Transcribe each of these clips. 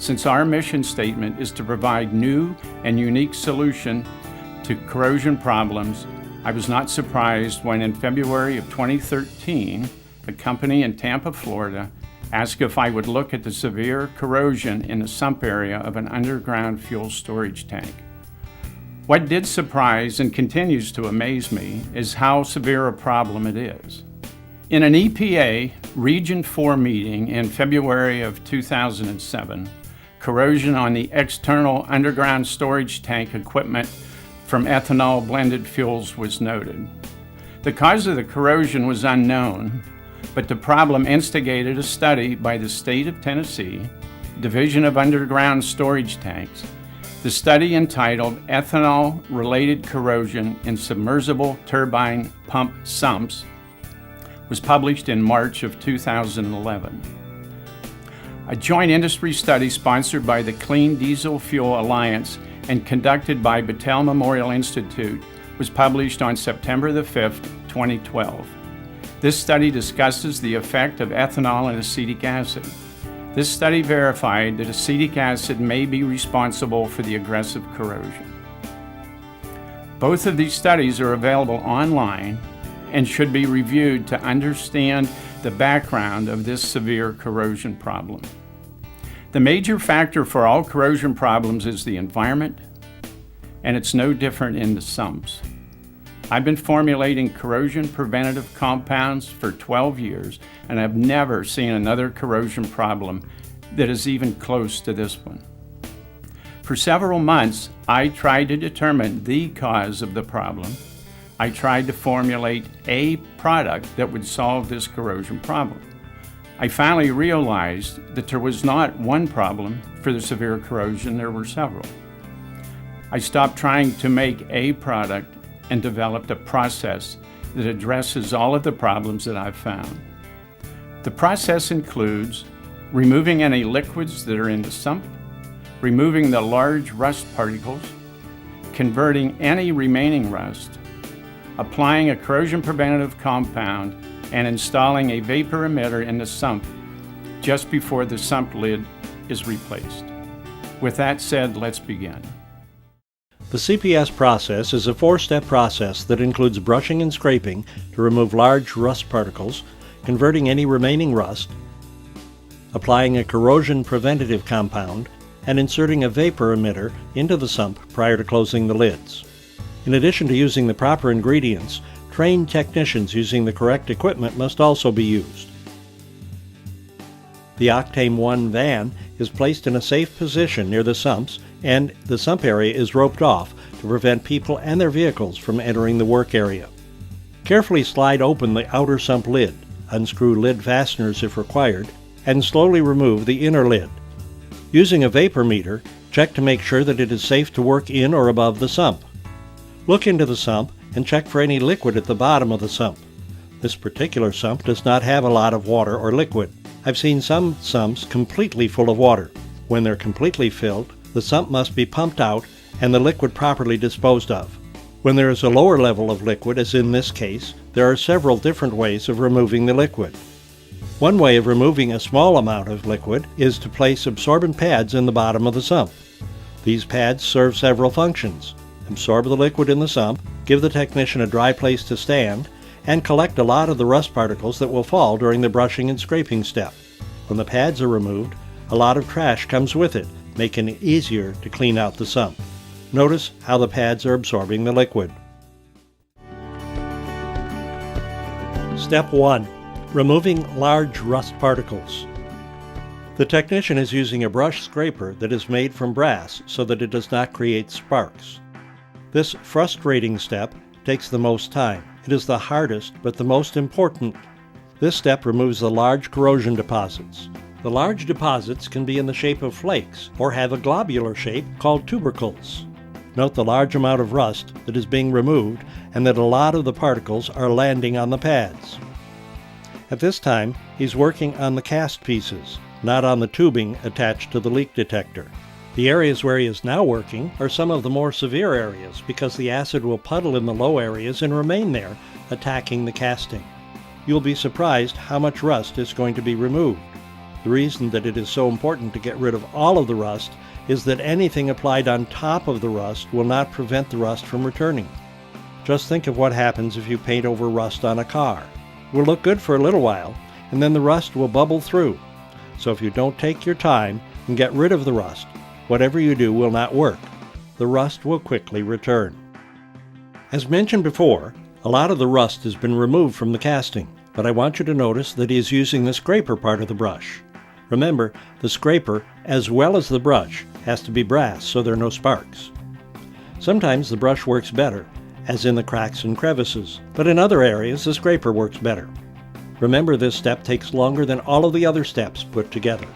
Since our mission statement is to provide new and unique solution to corrosion problems, I was not surprised when in February of 2013, a company in Tampa, Florida, asked if I would look at the severe corrosion in the sump area of an underground fuel storage tank. What did surprise and continues to amaze me is how severe a problem it is. In an EPA Region 4 meeting in February of 2007, corrosion on the external underground storage tank equipment from ethanol blended fuels was noted. The cause of the corrosion was unknown, but the problem instigated a study by the state of Tennessee, Division of Underground Storage Tanks. The study, entitled Ethanol-Related Corrosion in Submersible Turbine Pump Sumps, was published in March of 2011. A joint industry study sponsored by the Clean Diesel Fuel Alliance and conducted by Battelle Memorial Institute was published on September the 5th, 2012. This study discusses the effect of ethanol and acetic acid. This study verified that acetic acid may be responsible for the aggressive corrosion. Both of these studies are available online and should be reviewed to understand the background of this severe corrosion problem. The major factor for all corrosion problems is the environment, and it's no different in the sumps. I've been formulating corrosion preventative compounds for 12 years, and I've never seen another corrosion problem that is even close to this one. For several months, I tried to determine the cause of the problem. I tried to formulate a product that would solve this corrosion problem. I finally realized that there was not one problem for the severe corrosion, there were several. I stopped trying to make a product and developed a process that addresses all of the problems that I've found. The process includes removing any liquids that are in the sump, removing the large rust particles, converting any remaining rust, applying a corrosion preventative compound, and installing a vapor emitter in the sump just before the sump lid is replaced. With that said, let's begin. The CPS process is a four-step process that includes brushing and scraping to remove large rust particles, converting any remaining rust, applying a corrosion preventative compound, and inserting a vapor emitter into the sump prior to closing the lids. In addition to using the proper ingredients, trained technicians using the correct equipment must also be used. The Octane 1 van is placed in a safe position near the sumps, and the sump area is roped off to prevent people and their vehicles from entering the work area. Carefully slide open the outer sump lid, unscrew lid fasteners if required, and slowly remove the inner lid. Using a vapor meter, check to make sure that it is safe to work in or above the sump. Look into the sump and check for any liquid at the bottom of the sump. This particular sump does not have a lot of water or liquid. I've seen some sumps completely full of water. When they're completely filled, the sump must be pumped out and the liquid properly disposed of. When there is a lower level of liquid, as in this case, there are several different ways of removing the liquid. One way of removing a small amount of liquid is to place absorbent pads in the bottom of the sump. These pads serve several functions: absorb the liquid in the sump, give the technician a dry place to stand, and collect a lot of the rust particles that will fall during the brushing and scraping step. When the pads are removed, a lot of trash comes with it, making it easier to clean out the sump. Notice how the pads are absorbing the liquid. Step 1. Removing large rust particles. The technician is using a brush scraper that is made from brass so that it does not create sparks. This frustrating step takes the most time. It is the hardest, but the most important. This step removes the large corrosion deposits. The large deposits can be in the shape of flakes or have a globular shape called tubercles. Note the large amount of rust that is being removed and that a lot of the particles are landing on the pads. At this time, he's working on the cast pieces, not on the tubing attached to the leak detector. The areas where he is now working are some of the more severe areas because the acid will puddle in the low areas and remain there, attacking the casting. You'll be surprised how much rust is going to be removed. The reason that it is so important to get rid of all of the rust is that anything applied on top of the rust will not prevent the rust from returning. Just think of what happens if you paint over rust on a car. It will look good for a little while, and then the rust will bubble through. So if you don't take your time and get rid of the rust, whatever you do will not work. The rust will quickly return. As mentioned before, a lot of the rust has been removed from the casting, but I want you to notice that he is using the scraper part of the brush. Remember, the scraper, as well as the brush, has to be brass so there are no sparks. Sometimes the brush works better, as in the cracks and crevices, but in other areas the scraper works better. Remember, this step takes longer than all of the other steps put together.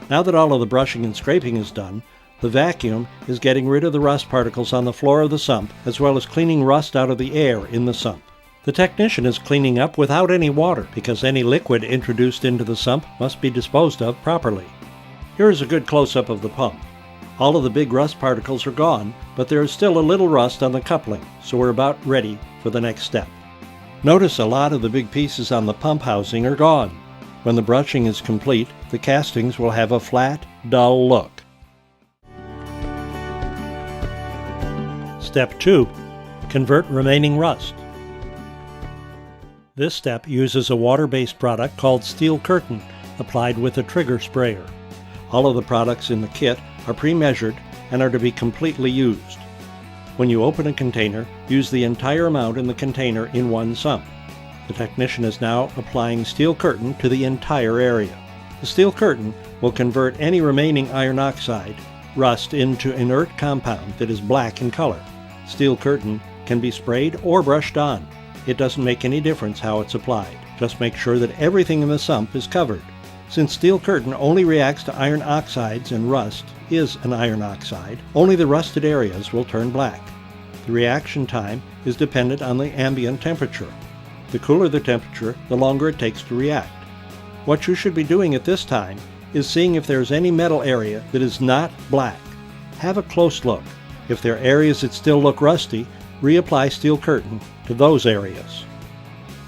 Now that all of the brushing and scraping is done, the vacuum is getting rid of the rust particles on the floor of the sump, as well as cleaning rust out of the air in the sump. The technician is cleaning up without any water, because any liquid introduced into the sump must be disposed of properly. Here is a good close-up of the pump. All of the big rust particles are gone, but there is still a little rust on the coupling, so we're about ready for the next step. Notice a lot of the big pieces on the pump housing are gone. When the brushing is complete, the castings will have a flat, dull look. Step 2. Convert remaining rust. This step uses a water-based product called Steel Curtain, applied with a trigger sprayer. All of the products in the kit are pre-measured and are to be completely used. When you open a container, use the entire amount in the container in one sump. The technician is now applying Steel Curtain to the entire area. The Steel Curtain will convert any remaining iron oxide, rust, into inert compound that is black in color. Steel Curtain can be sprayed or brushed on. It doesn't make any difference how it's applied. Just make sure that everything in the sump is covered. Since Steel Curtain only reacts to iron oxides and rust is an iron oxide, only the rusted areas will turn black. The reaction time is dependent on the ambient temperature. The cooler the temperature, the longer it takes to react. What you should be doing at this time is seeing if there is any metal area that is not black. Have a close look. If there are areas that still look rusty, reapply Steel Curtain to those areas.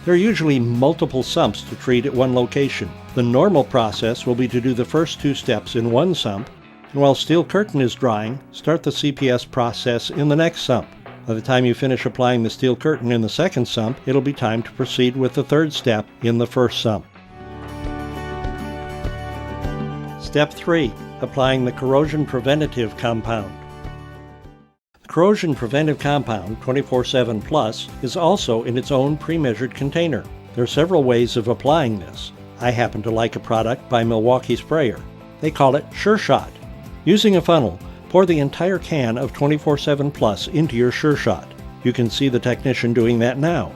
There are usually multiple sumps to treat at one location. The normal process will be to do the first two steps in one sump, and while Steel Curtain is drying, start the CPS process in the next sump. By the time you finish applying the Steel Curtain in the second sump, it'll be time to proceed with the third step in the first sump. Step 3. Applying the corrosion preventative compound. The corrosion preventive compound 24/7 Plus is also in its own pre-measured container. There are several ways of applying this. I happen to like a product by Milwaukee Sprayer. They call it Sure Shot. Using a funnel, pour the entire can of 24/7 Plus into your Sure Shot. You can see the technician doing that now.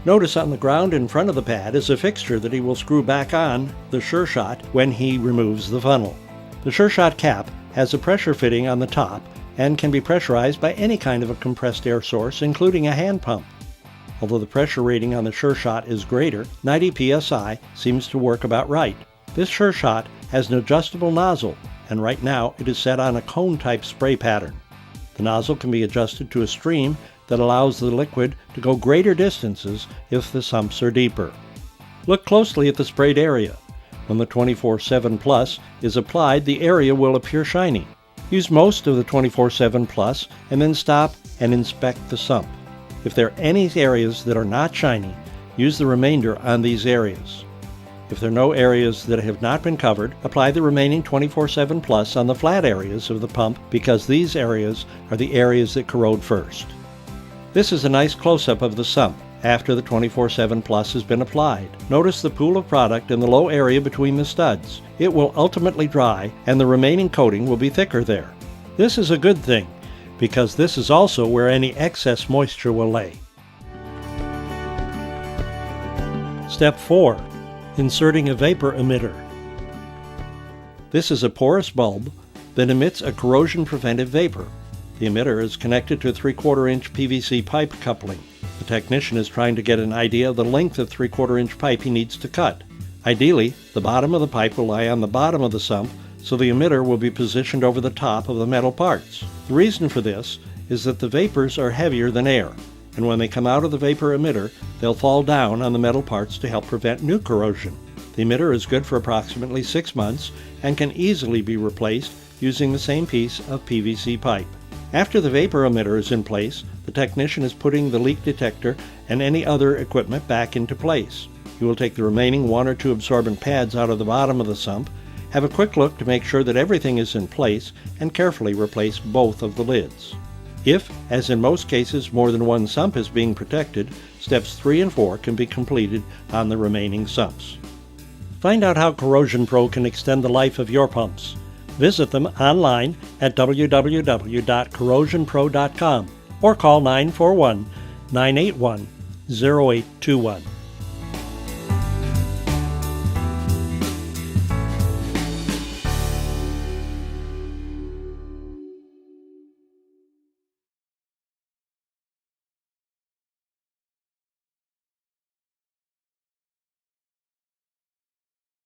Notice on the ground in front of the pad is a fixture that he will screw back on the Sure Shot when he removes the funnel. The Sure Shot cap has a pressure fitting on the top and can be pressurized by any kind of a compressed air source, including a hand pump. Although the pressure rating on the Sure Shot is greater, 90 psi seems to work about right. This Sure Shot has an adjustable nozzle, and right now it is set on a cone-type spray pattern. The nozzle can be adjusted to a stream that allows the liquid to go greater distances if the sumps are deeper. Look closely at the sprayed area. When the 24/7 Plus is applied, the area will appear shiny. Use most of the 24/7 Plus and then stop and inspect the sump. If there are any areas that are not shiny, use the remainder on these areas. If there are no areas that have not been covered, apply the remaining 24/7 Plus on the flat areas of the pump, because these areas are the areas that corrode first. This is a nice close-up of the sump after the 24/7 Plus has been applied. Notice the pool of product in the low area between the studs. It will ultimately dry, and the remaining coating will be thicker there. This is a good thing, because this is also where any excess moisture will lay. Step 4. Inserting a vapor emitter. This is a porous bulb that emits a corrosion-preventive vapor. The emitter is connected to a 3/4 inch PVC pipe coupling. The technician is trying to get an idea of the length of 3/4 inch pipe he needs to cut. Ideally, the bottom of the pipe will lie on the bottom of the sump, so the emitter will be positioned over the top of the metal parts. The reason for this is that the vapors are heavier than air, and when they come out of the vapor emitter, they'll fall down on the metal parts to help prevent new corrosion. The emitter is good for approximately 6 months and can easily be replaced using the same piece of PVC pipe. After the vapor emitter is in place, the technician is putting the leak detector and any other equipment back into place. You will take the remaining 1 or 2 absorbent pads out of the bottom of the sump, have a quick look to make sure that everything is in place, and carefully replace both of the lids. If, as in most cases, more than one sump is being protected, steps 3 and 4 can be completed on the remaining sumps. Find out how Corrosion Pro can extend the life of your pumps. Visit them online at www.corrosionpro.com or call 941-981-0821.